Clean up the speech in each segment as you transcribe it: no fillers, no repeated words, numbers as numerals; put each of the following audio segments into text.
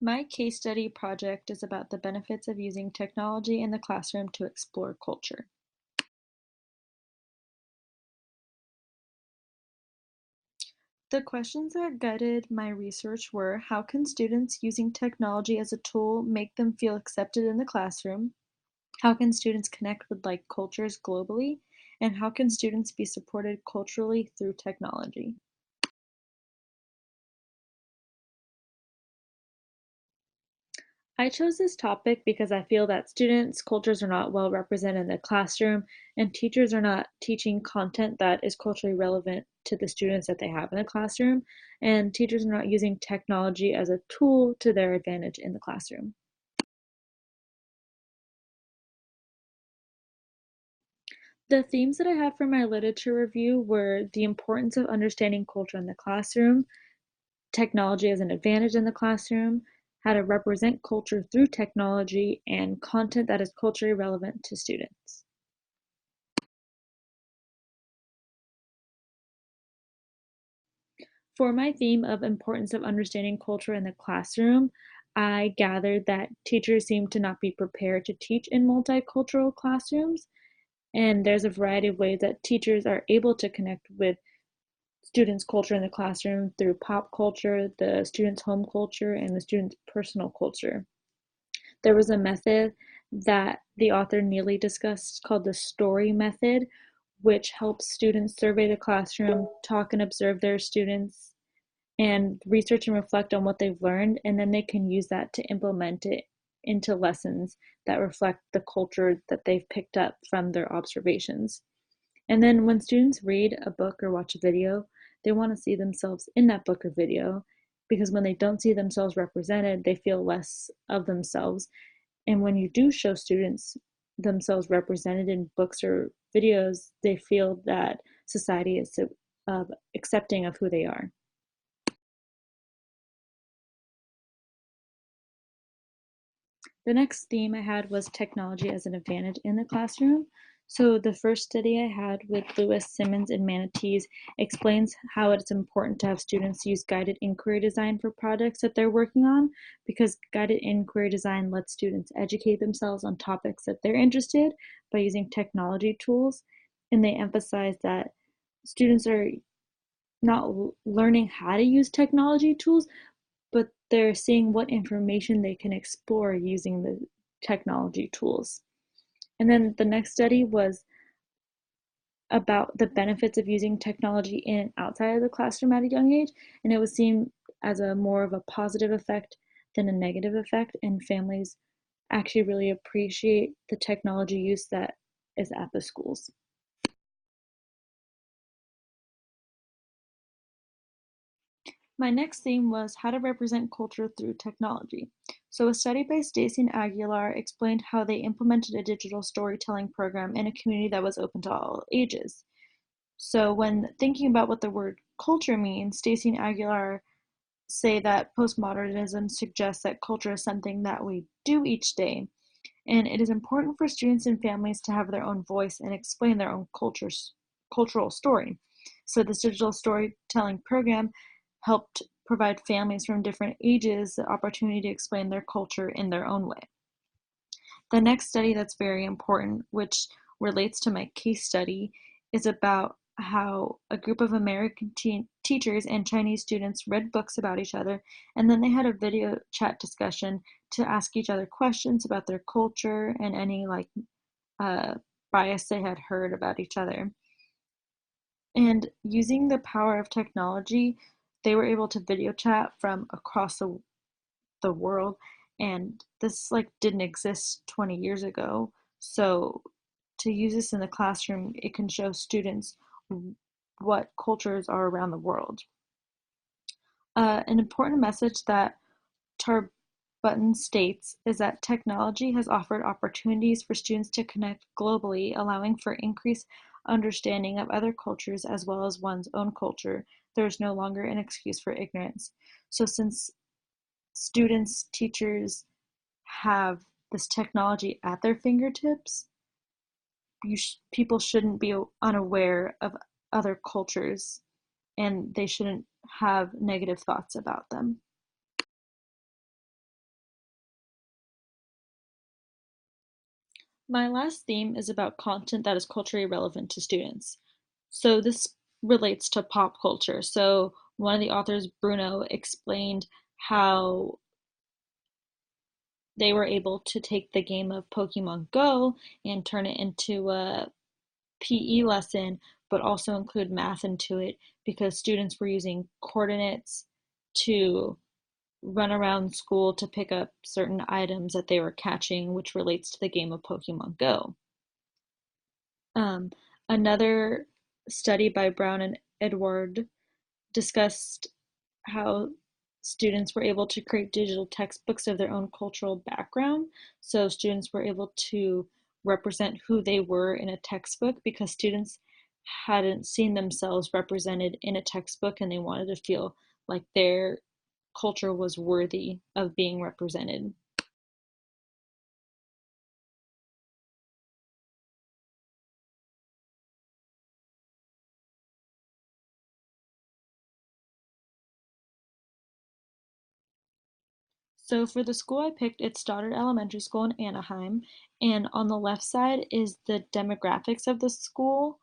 My case study project is about the benefits of using technology in the classroom to explore culture. The questions that guided my research were: how can students using technology as a tool make them feel accepted in the classroom? How can students connect with like cultures globally? And how can students be supported culturally through technology? I chose this topic because I feel that students' cultures are not well represented in the classroom, and teachers are not teaching content that is culturally relevant to the students that they have in the classroom, and teachers are not using technology as a tool to their advantage in the classroom. The themes that I had for my literature review were the importance of understanding culture in the classroom, technology as an advantage in the classroom, how to represent culture through technology, and content that is culturally relevant to students. For my theme of importance of understanding culture in the classroom, I gathered that teachers seem to not be prepared to teach in multicultural classrooms, and there's a variety of ways that teachers are able to connect with students' culture in the classroom through pop culture, the students' home culture, and the students' personal culture. There was a method that the author Neely discussed called the story method, which helps students survey the classroom, talk and observe their students, and research and reflect on what they've learned, and then they can use that to implement it into lessons that reflect the culture that they've picked up from their observations. And then when students read a book or watch a video, they want to see themselves in that book or video, because when they don't see themselves represented, they feel less of themselves. And when you do show students themselves represented in books or videos, they feel that society is accepting of who they are. The next theme I had was technology as an advantage in the classroom. So the first study I had with Lewis, Simmons, and Manatees explains how it's important to have students use guided inquiry design for projects that they're working on, because guided inquiry design lets students educate themselves on topics that they're interested by using technology tools. And they emphasize that students are not learning how to use technology tools, but they're seeing what information they can explore using the technology tools. And then the next study was about the benefits of using technology in and outside of the classroom at a young age, and it was seen as a more of a positive effect than a negative effect, and families actually really appreciate the technology use that is at the schools. My next theme was how to represent culture through technology. So, a study by Stacy and Aguilar explained how they implemented a digital storytelling program in a community that was open to all ages. So, when thinking about what the word culture means, Stacy and Aguilar say that postmodernism suggests that culture is something that we do each day, and it is important for students and families to have their own voice and explain their own cultural story. So this digital storytelling program helped provide families from different ages the opportunity to explain their culture in their own way. The next study that's very important, which relates to my case study, is about how a group of American teachers and Chinese students read books about each other, and then they had a video chat discussion to ask each other questions about their culture and any uh, bias they had heard about each other. And using the power of technology, they were able to video chat from across the world, and this like didn't exist 20 years ago. So to use this in the classroom, it can show students what cultures are around the world. An important message that Tarbutton states is that technology has offered opportunities for students to connect globally, allowing for increased understanding of other cultures as well as one's own culture. There is no longer an excuse for ignorance. So since students, teachers have this technology at their fingertips, people shouldn't be unaware of other cultures, and they shouldn't have negative thoughts about them. My last theme is about content that is culturally relevant to students. So this relates to pop culture. So one of the authors, Bruno, explained how they were able to take the game of Pokemon Go and turn it into a PE lesson, but also include math into it because students were using coordinates to run around school to pick up certain items that they were catching, which relates to the game of Pokemon Go. Um, Another study by Brown and Edward discussed how students were able to create digital textbooks of their own cultural background. So students were able to represent who they were in a textbook because students hadn't seen themselves represented in a textbook and they wanted to feel like their culture was worthy of being represented. So for the school I picked, it's Stoddard Elementary School in Anaheim, and on the left side is the demographics of the school,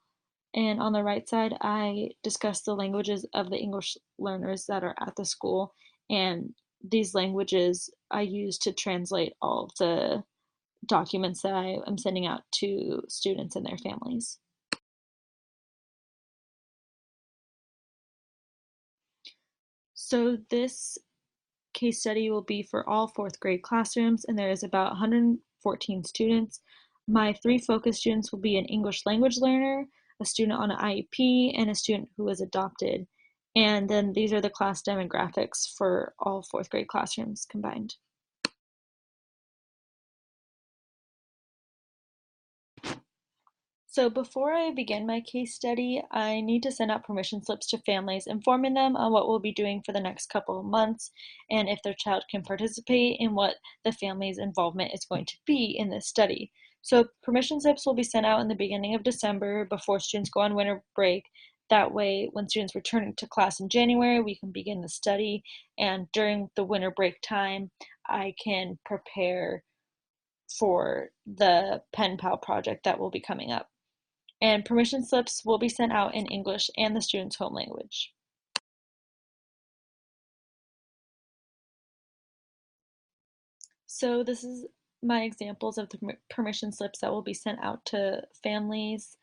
and on the right side I discuss the languages of the English learners that are at the school, and these languages I use to translate all of the documents that I am sending out to students and their families. So this case study will be for all fourth grade classrooms, and there is about 114 students. My three focus students will be an English language learner, a student on an IEP, and a student who was adopted. And then these are the class demographics for all fourth grade classrooms combined. So before I begin my case study, I need to send out permission slips to families, informing them on what we'll be doing for the next couple of months and if their child can participate in what the family's involvement is going to be in this study. So permission slips will be sent out in the beginning of December before students go on winter break. That way, when students return to class in January, we can begin the study. And during the winter break time, I can prepare for the pen pal project that will be coming up, and permission slips will be sent out in English and the student's home language. So this is my examples of the permission slips that will be sent out to families.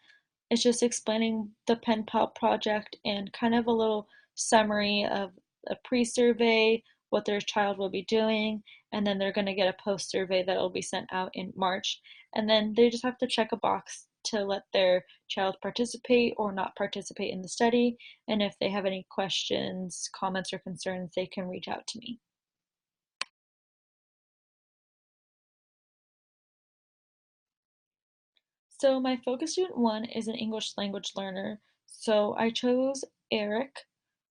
It's just explaining the pen pal project and kind of a little summary of a pre-survey, what their child will be doing, and then they're going to get a post-survey that will be sent out in March. And then they just have to check a box to let their child participate or not participate in the study. And if they have any questions, comments, or concerns, they can reach out to me. So my focus student one is an English language learner. So I chose Eric.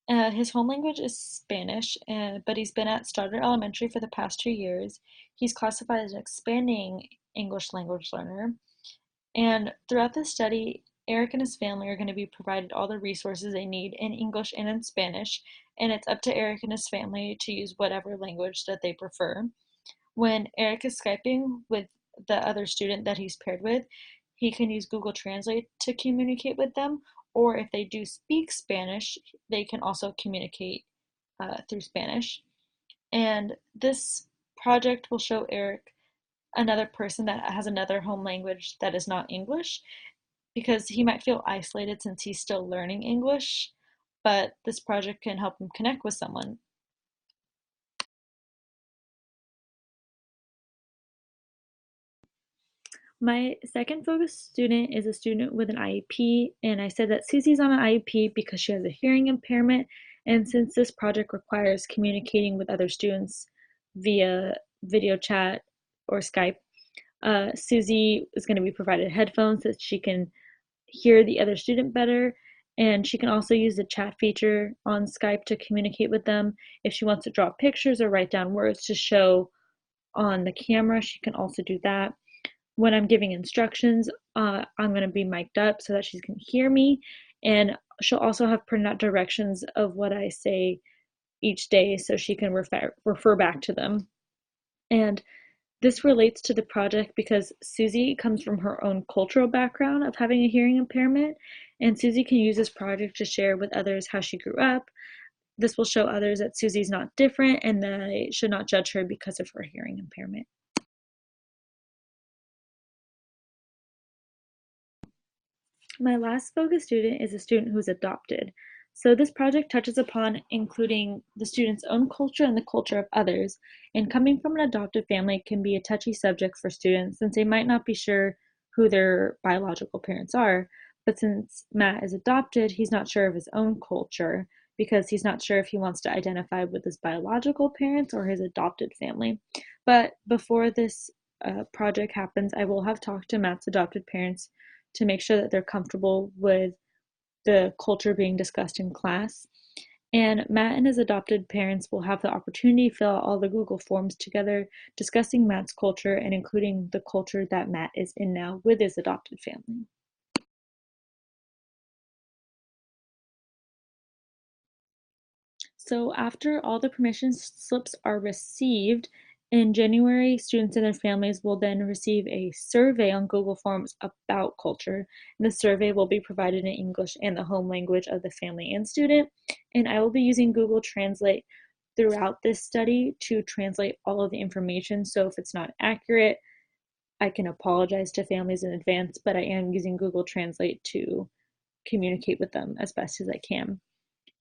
His home language is Spanish, but he's been at Stoddard Elementary for the past 2 years. He's classified as an expanding English language learner. And throughout this study, Eric and his family are going to be provided all the resources they need in English and in Spanish, and it's up to Eric and his family to use whatever language that they prefer. When Eric is Skyping with the other student that he's paired with, he can use Google Translate to communicate with them, or if they do speak Spanish, they can also communicate through Spanish. And this project will show Eric another person that has another home language that is not English, because he might feel isolated since he's still learning English, but this project can help him connect with someone. My second focus student is a student with an IEP, and I said that Susie's on an IEP because she has a hearing impairment, and since this project requires communicating with other students via video chat or Skype, Susie is going to be provided headphones so that she can hear the other student better, and she can also use the chat feature on Skype to communicate with them. If she wants to draw pictures or write down words to show on the camera, she can also do that. When I'm giving instructions, I'm going to be mic'd up so that she can hear me, and she'll also have printed out directions of what I say each day so she can refer back to them. And This relates to the project because Susie comes from her own cultural background of having a hearing impairment, and Susie can use this project to share with others how she grew up. This will show others that Susie's not different and they should not judge her because of her hearing impairment. My last focus student is a student who's adopted. So this project touches upon including the student's own culture and the culture of others. And coming from an adopted family can be a touchy subject for students since they might not be sure who their biological parents are. But since Matt is adopted, he's not sure of his own culture because he's not sure if he wants to identify with his biological parents or his adopted family. But before this project happens, I will have talked to Matt's adopted parents to make sure that they're comfortable with the culture being discussed in class. And Matt and his adopted parents will have the opportunity to fill out all the Google Forms together, discussing Matt's culture and including the culture that Matt is in now with his adopted family. So after all the permission slips are received, in January, students and their families will then receive a survey on Google Forms about culture. And the survey will be provided in English and the home language of the family and student. And I will be using Google Translate throughout this study to translate all of the information. So if it's not accurate, I can apologize to families in advance, but I am using Google Translate to communicate with them as best as I can.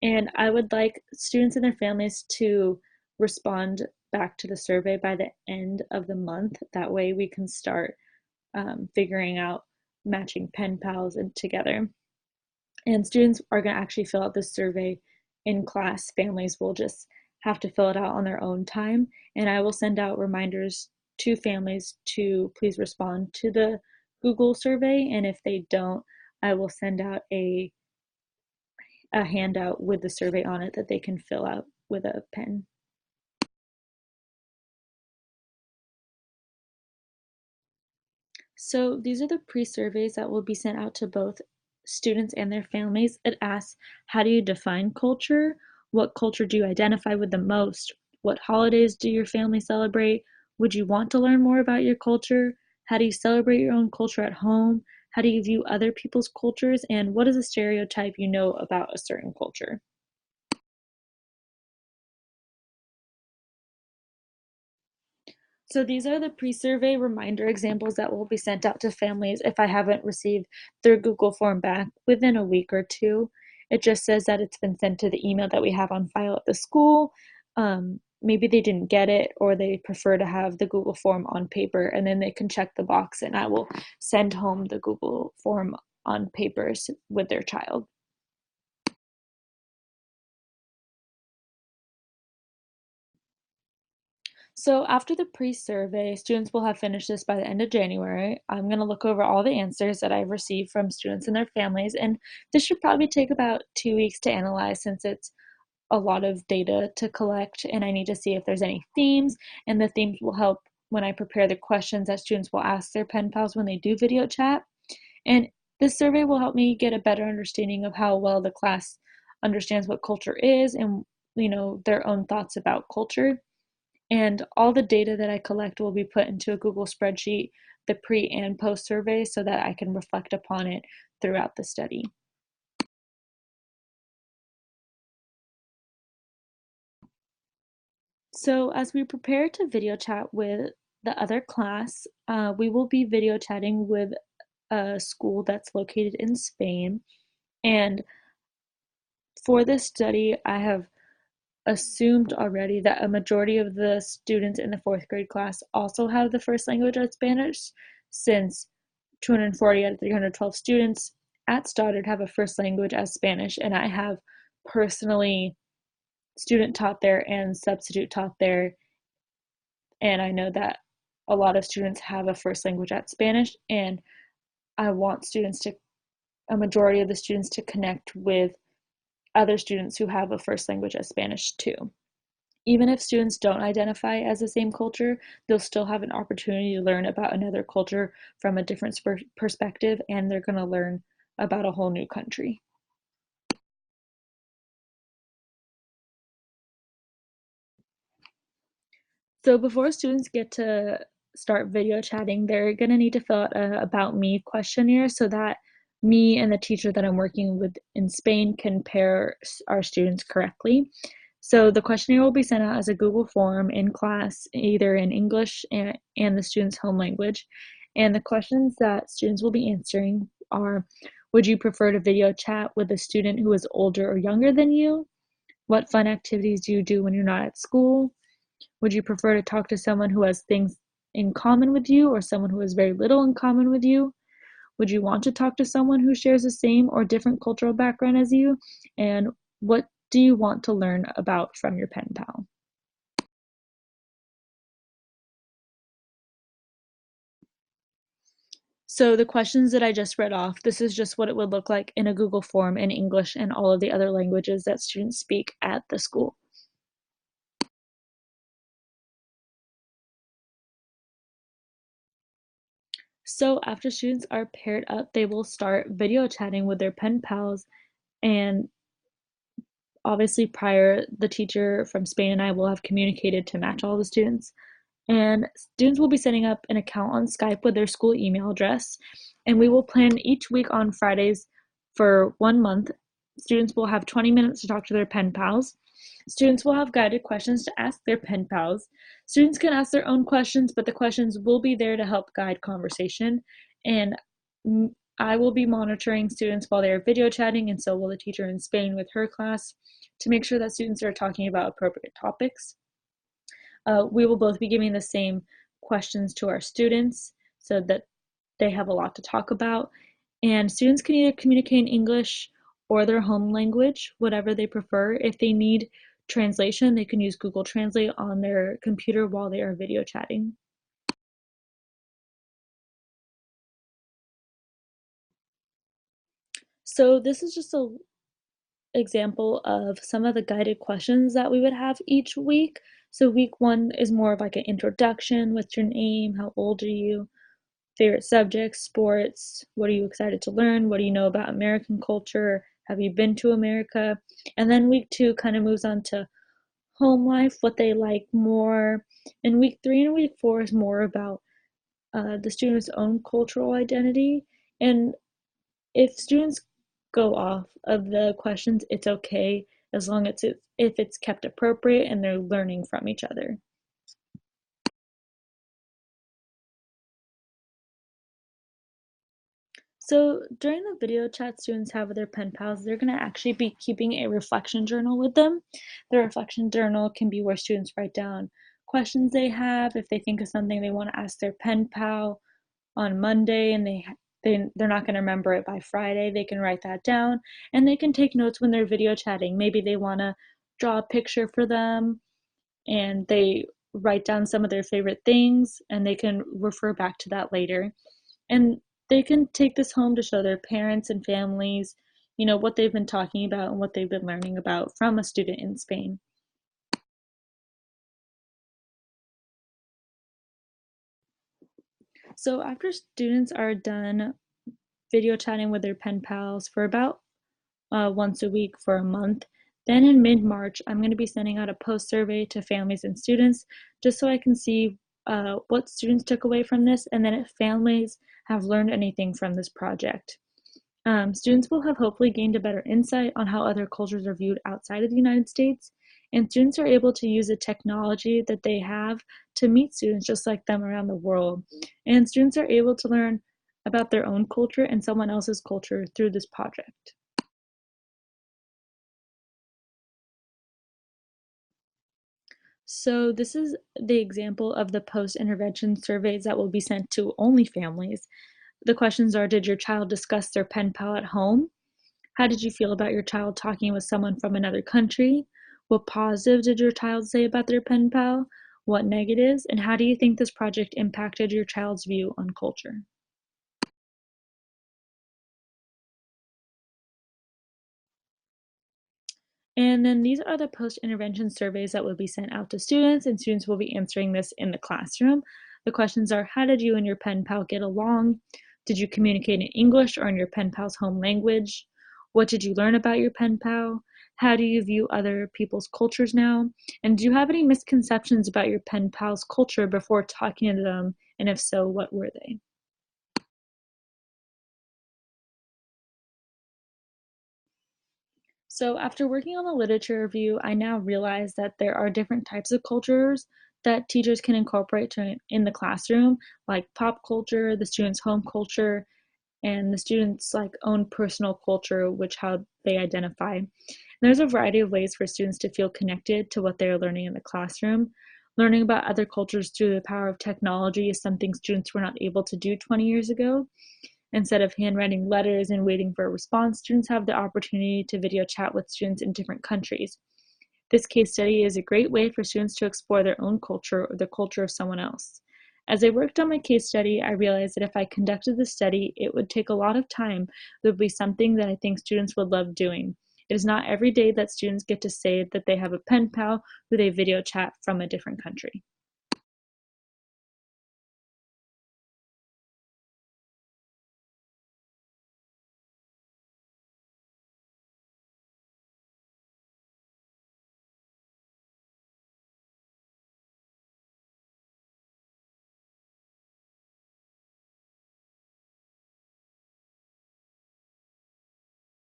And I would like students and their families to respond back to the survey by the end of the month. That way we can start figuring out matching pen pals and together. And students are going to actually fill out this survey in class. Families will just have to fill it out on their own time. And I will send out reminders to families to please respond to the Google survey. And if they don't, I will send out a handout with the survey on it that they can fill out with a pen. So these are the pre-surveys that will be sent out to both students and their families. It asks, how do you define culture? What culture do you identify with the most? What holidays do your family celebrate? Would you want to learn more about your culture? How do you celebrate your own culture at home? How do you view other people's cultures? And what is a stereotype you know about a certain culture? So these are the pre-survey reminder examples that will be sent out to families if I haven't received their Google form back within a week or two. It just says that it's been sent to the email that we have on file at the school. Maybe they didn't get it or they prefer to have the Google form on paper and then they can check the box and I will send home the Google form on papers with their child. So after the pre-survey, students will have finished this by the end of January. I'm going to look over all the answers that I've received from students and their families, and this should probably take about 2 weeks to analyze since it's a lot of data to collect, and I need to see if there's any themes, and the themes will help when I prepare the questions that students will ask their pen pals when they do video chat. And this survey will help me get a better understanding of how well the class understands what culture is and their own thoughts about culture. And all the data that I collect will be put into a Google spreadsheet, the pre and post survey, so that I can reflect upon it throughout the study. So as we prepare to video chat with the other class, we will be video chatting with a school that's located in Spain. And for this study, I have assumed already that a majority of the students in the fourth grade class also have the first language as Spanish, since 240 out of 312 students at Stoddard have a first language as Spanish, and I have personally student taught there and substitute taught there, and I know that a lot of students have a first language at Spanish, and I want a majority of the students to connect with other students who have a first language as Spanish too. Even if students don't identify as the same culture, they'll still have an opportunity to learn about another culture from a different perspective, and they're going to learn about a whole new country. So before students get to start video chatting, they're gonna need to fill out a About Me questionnaire so that me and the teacher that I'm working with in Spain can pair our students correctly. So the questionnaire will be sent out as a Google form in class, either in English and the student's home language. And the questions that students will be answering are: would you prefer to video chat with a student who is older or younger than you? What fun activities do you do when you're not at school? Would you prefer to talk to someone who has things in common with you or someone who has very little in common with you? Would you want to talk to someone who shares the same or different cultural background as you? And what do you want to learn about from your pen pal? So the questions that I just read off, this is just what it would look like in a Google form in English and all of the other languages that students speak at the school. So after students are paired up, they will start video chatting with their pen pals, and obviously prior, the teacher from Spain and I will have communicated to match all the students. And students will be setting up an account on Skype with their school email address. And we will plan each week on Fridays for 1 month. Students will have 20 minutes to talk to their pen pals. Students will have guided questions to ask their pen pals. Students can ask their own questions, but the questions will be there to help guide conversation. And I will be monitoring students while they are video chatting, and so will the teacher in Spain with her class, to make sure that students are talking about appropriate topics. We will both be giving the same questions to our students so that they have a lot to talk about. And students can either communicate in English or their home language, whatever they prefer. If they need translation, they can use Google Translate on their computer while they are video chatting. So this is just a example of some of the guided questions that we would have each week. So week one is more of like an introduction. What's your name? How old are you? Favorite subjects, sports, what are you excited to learn? What do you know about American culture? Have you been to America? And then week two kind of moves on to home life, what they like more. And week three and week four is more about the student's own cultural identity. And if students go off of the questions, it's okay as long as if it's kept appropriate and they're learning from each other. So during the video chat students have with their pen pals, they're going to actually be keeping a reflection journal with them. The reflection journal can be where students write down questions they have. If they think of something they want to ask their pen pal on Monday and they're not going to remember it by Friday, they can write that down, and they can take notes when they're video chatting. Maybe they want to draw a picture for them and they write down some of their favorite things and they can refer back to that later. And they can take this home to show their parents and families, what they've been talking about and what they've been learning about from a student in Spain. So after students are done video chatting with their pen pals for about once a week for a month, then in mid-March, I'm going to be sending out a post survey to families and students just so I can see what students took away from this and then if families have learned anything from this project. Students will have hopefully gained a better insight on how other cultures are viewed outside of the United States, and students are able to use the technology that they have to meet students just like them around the world. And students are able to learn about their own culture and someone else's culture through this project. So this is the example of the post-intervention surveys that will be sent to only families. The questions are: did your child discuss their pen pal at home? How did you feel about your child talking with someone from another country? What positive did your child say about their pen pal? What negatives? And how do you think this project impacted your child's view on culture? And then these are the post-intervention surveys that will be sent out to students, and students will be answering this in the classroom. The questions are: how did you and your pen pal get along? Did you communicate in English or in your pen pal's home language? What did you learn about your pen pal? How do you view other people's cultures now? And do you have any misconceptions about your pen pal's culture before talking to them and if so, what were they? So, after working on the literature review, I now realize that there are different types of cultures that teachers can incorporate in the classroom, like pop culture, the students' home culture, and the students' like own personal culture, which how they identify. And there's a variety of ways for students to feel connected to what they're learning in the classroom. Learning about other cultures through the power of technology is something students were not able to do 20 years ago. Instead of handwriting letters and waiting for a response, students have the opportunity to video chat with students in different countries. This case study is a great way for students to explore their own culture or the culture of someone else. As I worked on my case study, I realized that if I conducted the study, it would take a lot of time. It would be something that I think students would love doing. It is not every day that students get to say that they have a pen pal who they video chat from a different country.